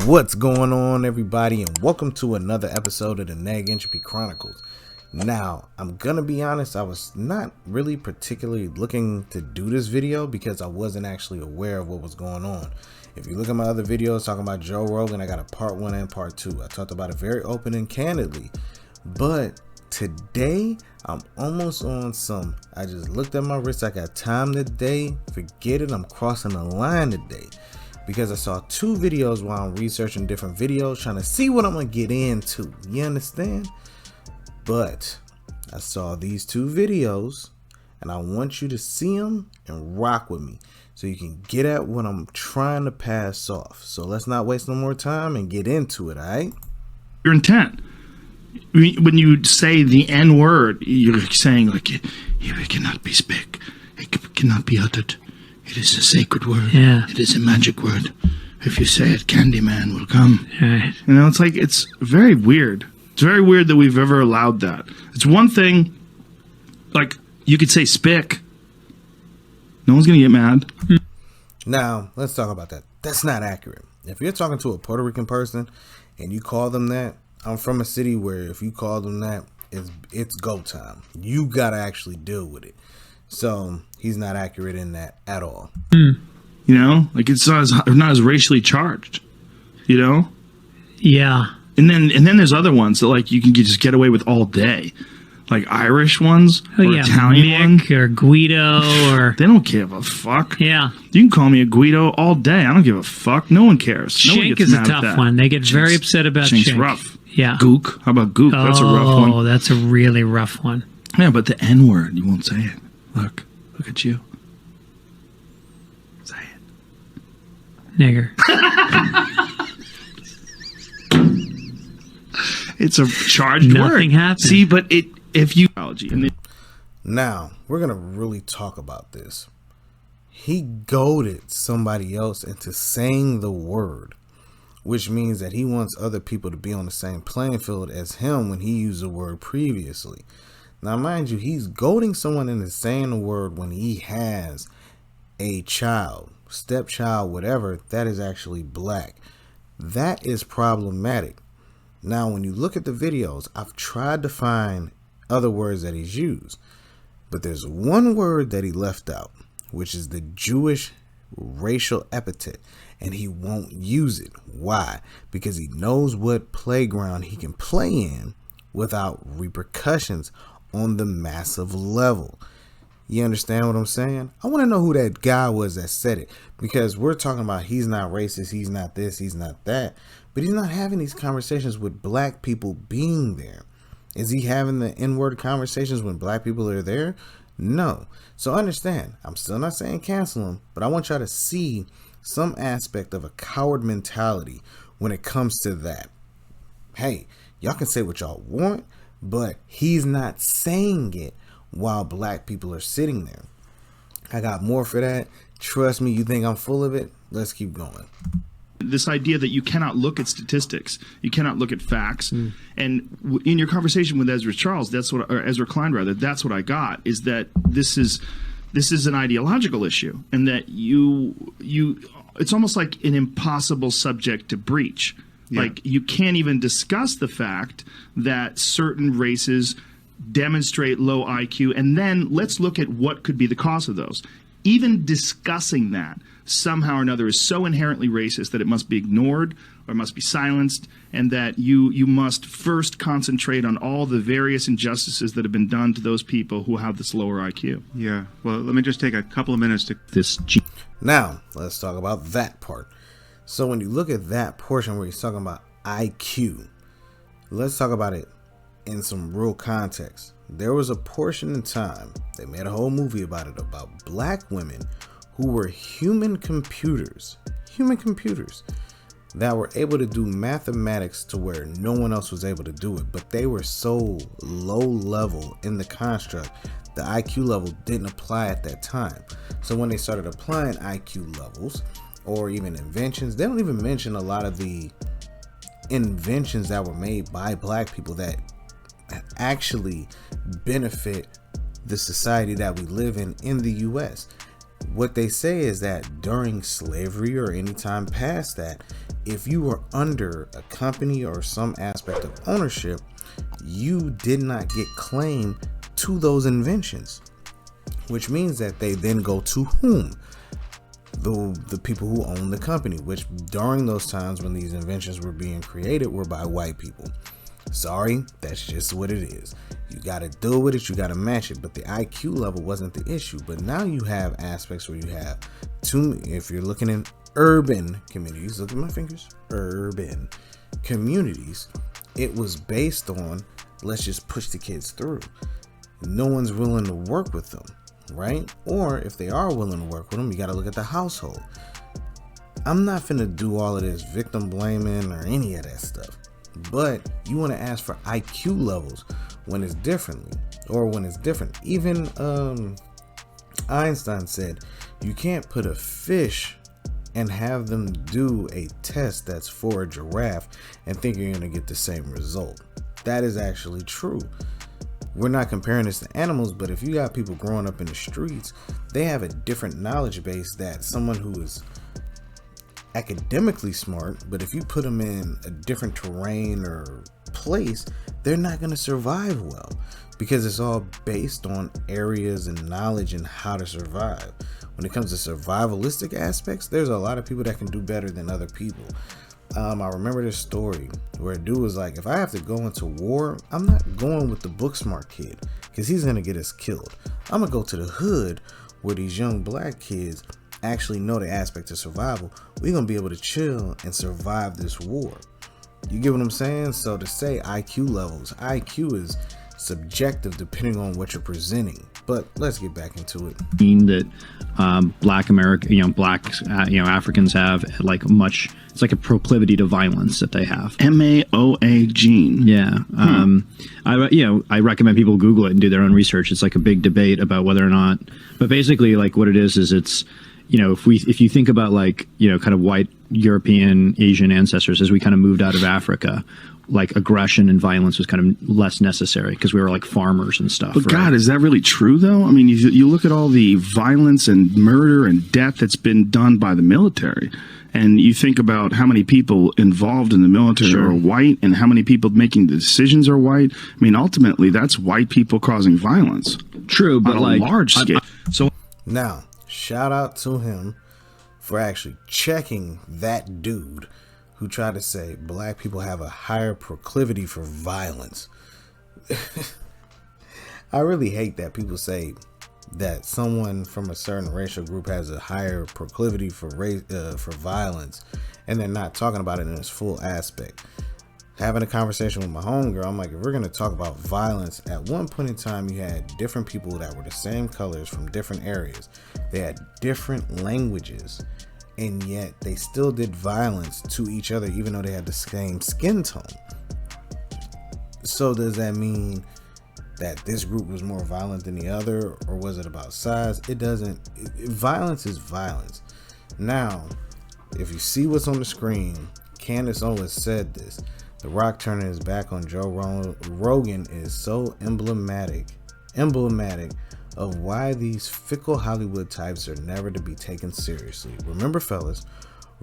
What's going on, everybody, and welcome to another episode of the Neg Entropy Chronicles. Now, I'm gonna be honest, I was not really particularly looking to do this video because I wasn't actually aware of what was going on. If you look at my other videos talking about Joe Rogan, I got a part 1 and part 2. I talked about it very open and candidly, but today I'm almost on some. I just looked at my wrist, I got time today, forget it, I'm crossing the line today. Because I saw 2 videos while I'm researching different videos, trying to see what I'm going to get into. You understand? But I saw these 2 videos, and I want you to see them and rock with me so you can get at what I'm trying to pass off. So let's not waste no more time and get into it, all right? Your intent. When you say the N word, you're saying, like, it cannot be spoken. It cannot be uttered. It is a sacred word. Yeah. It is a magic word. If you say it, Candyman will come. Right. You know, it's like, it's very weird. It's very weird that we've ever allowed that. It's one thing, like, you could say spick. No one's going to get mad. Now, let's talk about that. That's not accurate. If you're talking to a Puerto Rican person and you call them that, I'm from a city where if you call them that, it's go time. You got to actually deal with it. So he's not accurate in that at all. You know, like it's not as racially charged. You know. Yeah. And then there's other ones that like you can just get away with all day, like Irish ones or Italian Mick or Guido or they don't give a fuck. Yeah. You can call me a Guido all day. I don't give a fuck. No one cares. Shink is a tough one. They get very upset about Shink's Shink. rough. Yeah. Gook. How about Gook? That's a rough one. Oh, that's a really rough one. Yeah, but the N word, you won't say it. Look at you. Say it. Nigger. It's a charged word. Nothing happened. See, but if you Now, we're going to really talk about this. He goaded somebody else into saying the word, which means that he wants other people to be on the same playing field as him when he used the word previously. Now, mind you, he's goading someone into saying the word when he has a child, stepchild, whatever, that is actually black. That is problematic. Now, when you look at the videos, I've tried to find other words that he's used, but there's one word that he left out, which is the Jewish racial epithet, and he won't use it. Why? Because he knows what playground he can play in without repercussions on the massive level. You understand what I'm saying? I want to know who that guy was that said it, because we're talking about he's not racist, he's not this, he's not that, but he's not having these conversations with black people being there. Is he having the N-word conversations when black people are there? No. So understand, I'm still not saying cancel him, but I want y'all to see some aspect of a coward mentality when it comes to that. Hey, y'all can say what y'all want, but he's not saying it while black people are sitting there. I got more for that. Trust me, you think I'm full of it? Let's keep going. This idea that you cannot look at statistics, you cannot look at facts, and in your conversation with Ezra Klein rather, that's what I got, is that this is an ideological issue, and that it's almost like an impossible subject to breach. Yeah. Like you can't even discuss the fact that certain races demonstrate low IQ, and then let's look at what could be the cause of those. Even discussing that somehow or another is so inherently racist that it must be ignored or must be silenced, and that you must first concentrate on all the various injustices that have been done to those people who have this lower IQ. Yeah, well, let me just take a couple of minutes to this. Now, let's talk about that part. So when you look at that portion where he's talking about IQ, let's talk about it in some real context. There was a portion in time, they made a whole movie about it, about black women who were human computers that were able to do mathematics to where no one else was able to do it, but they were so low level in the construct, the IQ level didn't apply at that time. So when they started applying IQ levels or even inventions, they don't even mention a lot of the inventions that were made by black people that actually benefit the society that we live in the US. What they say is that during slavery or any time past that, if you were under a company or some aspect of ownership, you did not get claim to those inventions, which means that they then go to whom? The people who own the company, which during those times when these inventions were being created were by white people. Sorry, that's just what it is. You got to deal with it, you got to match it, but the IQ level wasn't the issue. But now you have aspects where you have if you're looking in urban communities, look at my fingers, urban communities, it was based on, let's just push the kids through. No one's willing to work with them, right? Or if they are willing to work with them, you got to look at the household. I'm not finna do all of this victim blaming or any of that stuff, but you want to ask for IQ levels when it's different. Even Einstein said you can't put a fish and have them do a test that's for a giraffe and think you're going to get the same result. That is actually true. We're not comparing this to animals, but if you got people growing up in the streets, they have a different knowledge base that someone who is academically smart, but if you put them in a different terrain or place, they're not going to survive well, because it's all based on areas and knowledge and how to survive. When it comes to survivalistic aspects, there's a lot of people that can do better than other people. I remember this story where a dude was like, if I have to go into war, I'm not going with the book smart kid because he's going to get us killed. I'm going to go to the hood where these young black kids actually know the aspect of survival. We're going to be able to chill and survive this war. You get what I'm saying? So to say IQ levels, IQ is subjective depending on what you're presenting. But let's get back into it. That Black America, Africans have it's like a proclivity to violence that they have. MAOA gene. Yeah. I recommend people Google it and do their own research. It's like a big debate about whether or not, but basically like what it is it's, if you think about kind of white European, Asian ancestors, as we kind of moved out of Africa, like aggression and violence was kind of less necessary because we were like farmers and stuff. But right? God, is that really true though? I mean, you look at all the violence and murder and death that's been done by the military, and you think about how many people involved in the military are white and how many people making the decisions are white. I mean, ultimately, that's white people causing violence. True, but on a large scale. So now, shout out to him for actually checking that dude who tried to say black people have a higher proclivity for violence. I really hate that people say that someone from a certain racial group has a higher proclivity for violence, and they're not talking about it in its full aspect. Having a conversation with my homegirl, I'm like, if we're going to talk about violence, at one point in time, you had different people that were the same colors from different areas. They had different languages, and yet they still did violence to each other, even though they had the same skin tone. So does that mean that this group was more violent than the other, or was it about size? It doesn't. Violence is violence. Now, if you see what's on the screen, Candace Owens said this. The Rock turning his back on Joe Rogan is so emblematic of why these fickle Hollywood types are never to be taken seriously. Remember, fellas,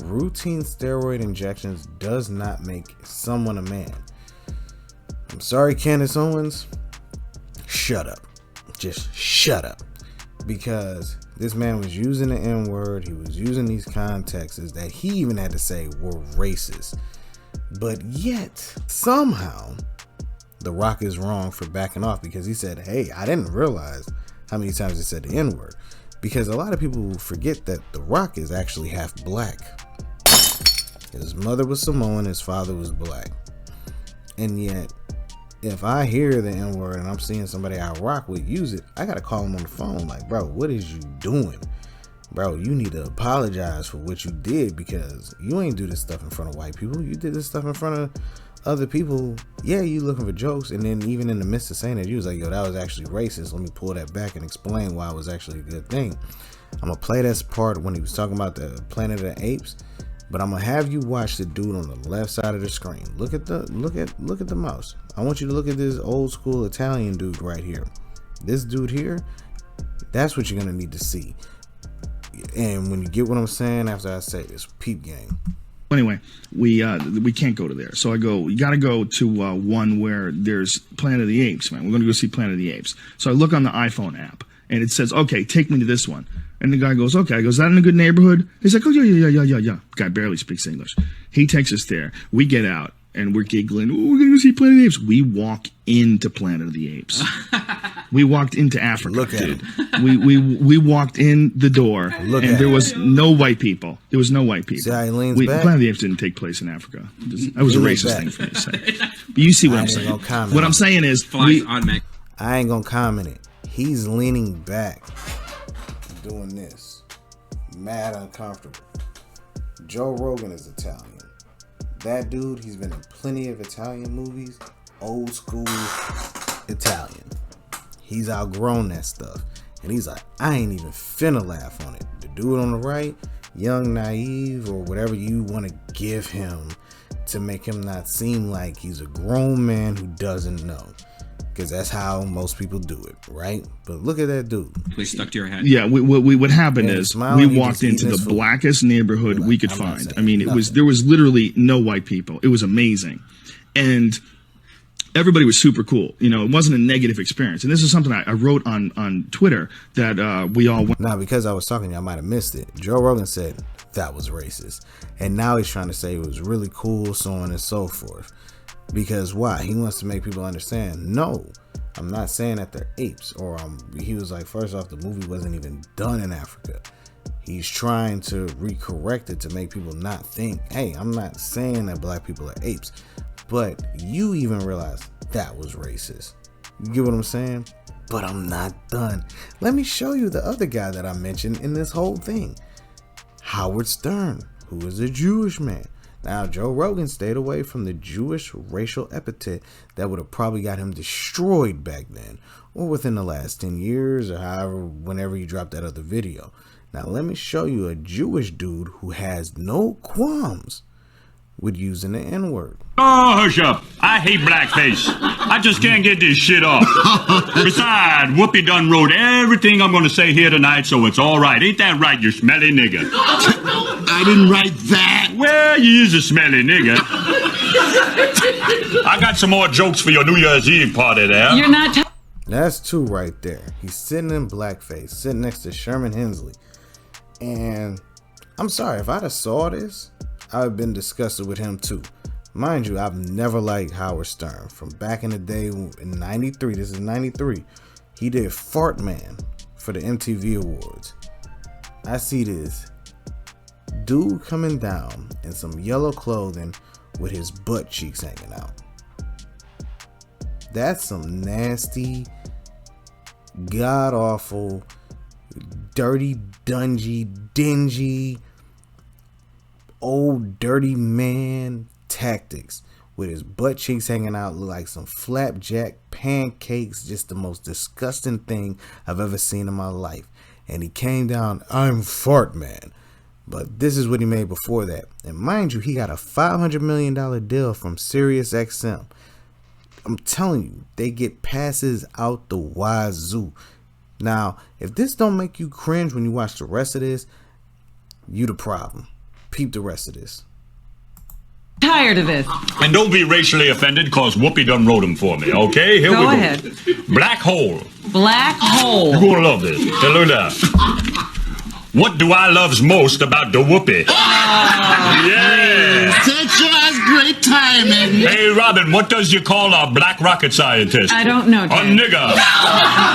routine steroid injections does not make someone a man. I'm sorry, Candace Owens. Shut up. Just shut up. Because this man was using the N-word. He was using these contexts that he even had to say were racist. But yet, somehow, The Rock is wrong for backing off because he said, hey, I didn't realize how many times he said the N-word. Because a lot of people forget that The Rock is actually half black. His mother was Samoan, his father was black. And yet, if I hear the N-word and I'm seeing somebody I rock with use it, I gotta call him on the phone like, bro, what is you doing? Bro, you need to apologize for what you did, because you ain't do this stuff in front of white people. You did this stuff in front of other people. Yeah, you looking for jokes, and then even in the midst of saying it, you was like, yo, that was actually racist. Let me pull that back and explain why it was actually a good thing. I'm gonna play this part when he was talking about the Planet of the Apes, but I'm gonna have you watch the dude on the left side of the screen. Look at the mouse. I want you to look at this old school Italian dude right here. This dude here, that's what you're gonna need to see. And when you get what I'm saying after I say this, peep game. Anyway, we can't go to there. So I go, you got to go to one where there's Planet of the Apes, man. We're going to go see Planet of the Apes. So I look on the iPhone app, and it says, okay, take me to this one. And the guy goes, okay. I go, is that in a good neighborhood? He's like, oh, yeah. Guy barely speaks English. He takes us there. We get out, and we're giggling. Oh, we're going to go see Planet of the Apes. We walk into Planet of the Apes. We walked into Africa. Look at dude. We walked in the door, and there was no white people. There was no white people. See how he leans back? Planet of the Apes didn't take place in Africa. That was a racist thing for me to say. But you see what I'm saying. What I'm saying is, I ain't gonna comment it. He's leaning back, doing this, mad uncomfortable. Joe Rogan is Italian. That dude, he's been in plenty of Italian movies, old school Italian. He's outgrown that stuff. And he's like, I ain't even finna laugh on it. The dude on the right, young, naive, or whatever you want to give him to make him not seem like he's a grown man who doesn't know. Because that's how most people do it, right? But look at that dude. Please stuck to your head. Yeah, what happened is we walked into the blackest neighborhood we could find. I mean, there was literally no white people. It was amazing. And everybody was super cool. You know, it wasn't a negative experience. And this is something I wrote on Twitter that we all went. Now, because I was talking to you, I might have missed it. Joe Rogan said that was racist. And now he's trying to say it was really cool, so on and so forth. Because why? He wants to make people understand, no, I'm not saying that they're apes. Or he was like, first off, the movie wasn't even done in Africa. He's trying to recorrect it to make people not think, hey, I'm not saying that black people are apes. But you even realize that was racist. You get what I'm saying? But I'm not done. Let me show you the other guy that I mentioned in this whole thing. Howard Stern, who is a Jewish man. Now, Joe Rogan stayed away from the Jewish racial epithet that would have probably got him destroyed back then, or within the last 10 years, or however, whenever he dropped that other video. Now, let me show you a Jewish dude who has no qualms with using the N-word. Oh, hush up. I hate blackface. I just can't get this shit off. Besides, Whoopi done wrote everything I'm going to say here tonight, so it's all right. Ain't that right, you smelly nigga? I didn't write that. Well, you is a smelly nigga. I got some more jokes for your New Year's Eve party there. You're not... That's two right there. He's sitting in blackface, sitting next to Sherman Hemsley. And I'm sorry, if I'd have saw this, I've been disgusted with him too. Mind you, I've never liked Howard Stern. From back in the day in 93, this is 93, he did Fart Man for the MTV Awards. I see this dude coming down in some yellow clothing with his butt cheeks hanging out. That's some nasty, god-awful, dirty, dungy, dingy, old dirty man tactics with his butt cheeks hanging out, look like some flapjack pancakes, just the most disgusting thing I've ever seen in my life. And he came down, I'm Fart Man. But this is what he made before that. And mind you, he got a $500 million deal from SiriusXM. I'm telling you, they get passes out the wazoo. Now, if this don't make you cringe when you watch the rest of this, you the problem. Peep the rest of this. Tired of this. And don't be racially offended, cause Whoopi done wrote them for me, okay? Here we go. Go ahead. Black hole. Black hole. You're gonna love this. Hey, look at that. What do I loves most about the Whoopi? Yeah. That sure has great timing. Hey, Robin, what does you call a black rocket scientist? I don't know, A Ted. nigga.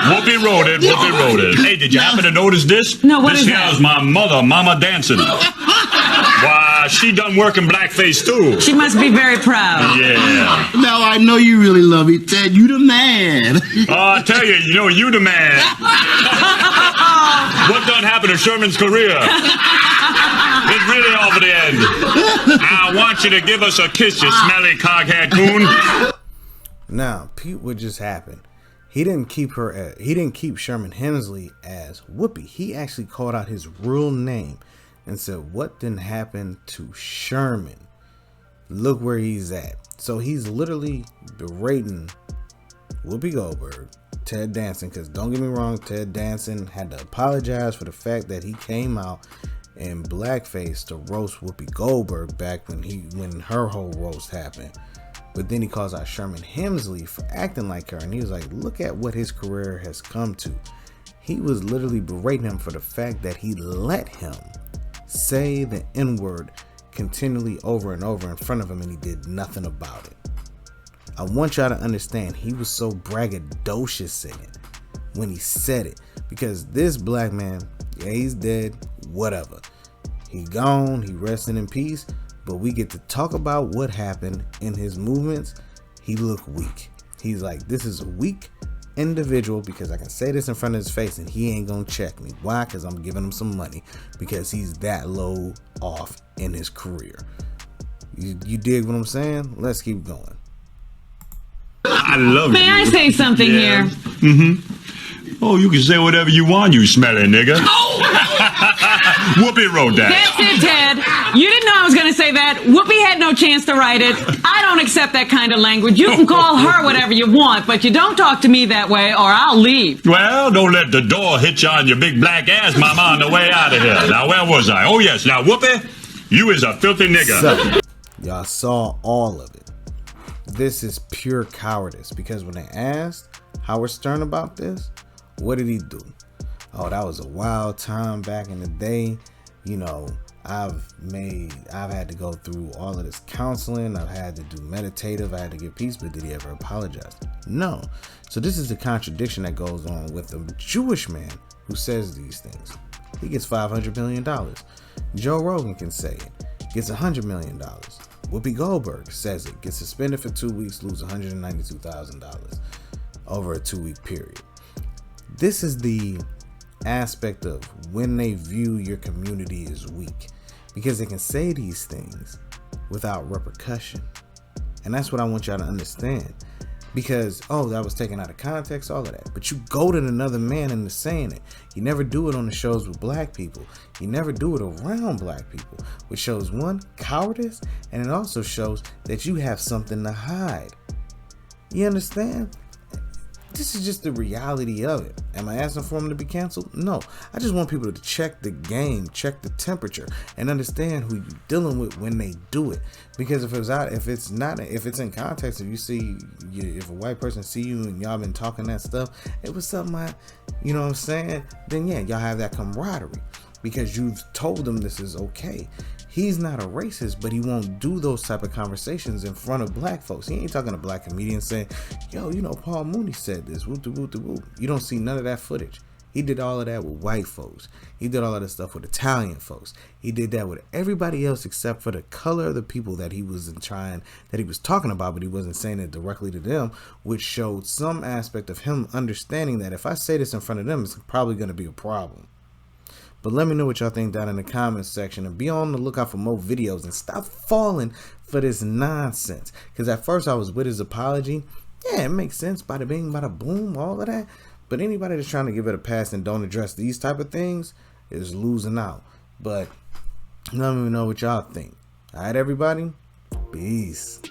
Whoopi wrote it. Whoopi wrote it. Hey, did you happen to notice this? No, what this is here that? is my mother, Mama Dancing. Why, she done working blackface too. She must be very proud. Yeah. Now I know you really love me, Ted. You the man. I tell you, you the man. What done happened to Sherman's career? It's really over the end. I want you to give us a kiss, you smelly coghead coon. Now, Pete, what just happened? He didn't keep Sherman Hemsley as Whoopi. He actually called out his real name and said, what didn't happen to Sherman? Look where he's at. So he's literally berating Whoopi Goldberg, Ted Danson, because don't get me wrong, Ted Danson had to apologize for the fact that he came out in blackface to roast Whoopi Goldberg back when her whole roast happened. But then he calls out Sherman Hemsley for acting like her, and he was like, look at what his career has come to. He was literally berating him for the fact that he let him say the N-word continually over and over in front of him, and he did nothing about it. I want y'all to understand, he was so braggadocious in it when he said it, because this black man, yeah, he's dead, whatever. He gone, he resting in peace, but we get to talk about what happened in his movements. He looked weak. He's like, this is a weak individual because I can say this in front of his face and he ain't gonna check me. Why? Because I'm giving him some money, because he's that low off in his career. You dig what I'm saying? Let's keep going. I love it. May I say something here? Oh, you can say whatever you want, you smelly nigga. Whoopi wrote that. That's it, Ted. You didn't know I was going to say that. Whoopi had no chance to write it. I don't accept that kind of language. You can call her whatever you want, but you don't talk to me that way or I'll leave. Well, don't let the door hit you on your big black ass, mama, on the way out of here. Now, where was I? Oh, yes. Now, Whoopi, you is a filthy nigga. So, y'all saw all of it. This is pure cowardice, because when they asked Howard Stern about this, what did he do? Oh, that was a wild time back in the day. You know, I've had to go through all of this counseling. I've had to do meditative. I had to get peace. But did he ever apologize? No. So this is the contradiction that goes on with the Jewish man who says these things. He gets $500 million. Joe Rogan can say it. Gets $100 million. Whoopi Goldberg says it. Gets suspended for 2 weeks, lose $192,000 over a 2-week period. This is the aspect of when they view your community as weak, because they can say these things without repercussion. And that's what I want y'all to understand, because, oh, that was taken out of context, all of that. But you goaded another man into saying it. You never do it on the shows with black people. You never do it around black people, which shows, one, cowardice, and it also shows that you have something to hide. You understand? This is just the reality of it. Am I asking for him to be canceled? No. I just want people to check the game, check the temperature, and understand who you're dealing with when they do it. Because if it's in context, if a white person see you and y'all been talking that stuff, it was something you know what I'm saying? Then yeah, y'all have that camaraderie because you've told them this is okay. He's not a racist, but he won't do those type of conversations in front of black folks. He ain't talking to black comedians saying, yo, you know, Paul Mooney said this. Whoop, whoop, whoop. You don't see none of that footage. He did all of that with white folks. He did all of this stuff with Italian folks. He did that with everybody else except for the color of the people that he was talking about, but he wasn't saying it directly to them, which showed some aspect of him understanding that if I say this in front of them, it's probably going to be a problem. But let me know what y'all think down in the comments section, and be on the lookout for more videos and stop falling for this nonsense. Because at first I was with his apology. Yeah, it makes sense. Bada bing, bada boom, all of that. But anybody that's trying to give it a pass and don't address these type of things is losing out. But let me know what y'all think. All right, everybody. Peace.